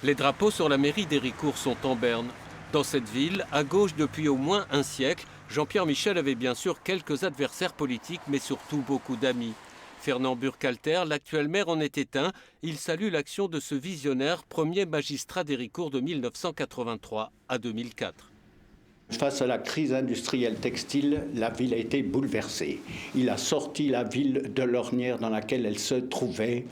Les drapeaux sur la mairie d'Héricourt sont en berne. Dans cette ville, à gauche depuis au moins un siècle, Jean-Pierre Michel avait bien sûr quelques adversaires politiques, mais surtout beaucoup d'amis. Fernand Burkhalter, l'actuel maire, en était un. Il salue l'action de ce visionnaire, premier magistrat d'Héricourt de 1983 à 2004. Face à la crise industrielle textile, la ville a été bouleversée. Il a sorti la ville de l'ornière dans laquelle elle se trouvait,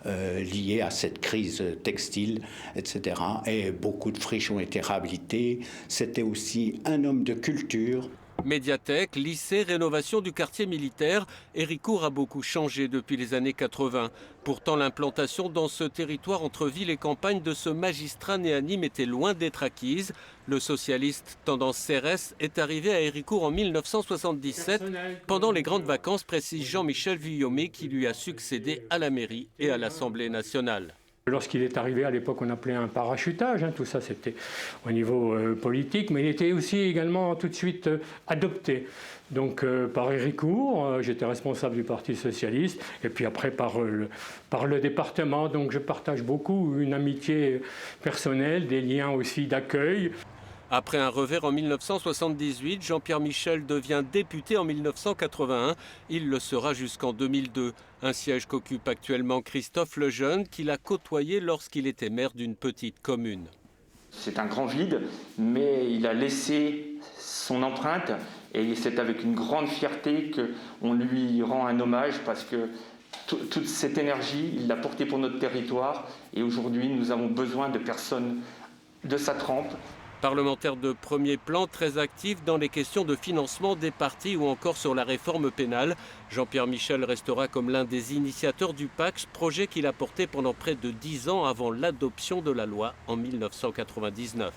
liée à cette crise textile, etc. Et beaucoup de friches ont été réhabilitées. C'était aussi un homme de culture. Médiathèque, lycée, rénovation du quartier militaire, Héricourt a beaucoup changé depuis les années 80. Pourtant, l'implantation dans ce territoire entre ville et campagne de ce magistrat né à Nîmes était loin d'être acquise. Le socialiste tendance CRS est arrivé à Héricourt en 1977, pendant les grandes vacances, précise Jean-Michel Vuillaumet, qui lui a succédé à la mairie et à l'Assemblée nationale. Lorsqu'il est arrivé, à l'époque, on appelait un parachutage, tout ça c'était au niveau politique, mais il était aussi également tout de suite adopté. Donc par Héricourt, j'étais responsable du Parti socialiste, et puis après par le département, donc je partage beaucoup une amitié personnelle, des liens aussi d'accueil. Après un revers en 1978, Jean-Pierre Michel devient député en 1981. Il le sera jusqu'en 2002. Un siège qu'occupe actuellement Christophe Lejeune, qu'il a côtoyé lorsqu'il était maire d'une petite commune. C'est un grand vide, mais il a laissé son empreinte et c'est avec une grande fierté qu'on lui rend un hommage parce que toute cette énergie, il l'a portée pour notre territoire et aujourd'hui nous avons besoin de personnes de sa trempe. Parlementaire de premier plan, très actif dans les questions de financement des partis ou encore sur la réforme pénale, Jean-Pierre Michel restera comme l'un des initiateurs du PACS, projet qu'il a porté pendant près de 10 ans avant l'adoption de la loi en 1999.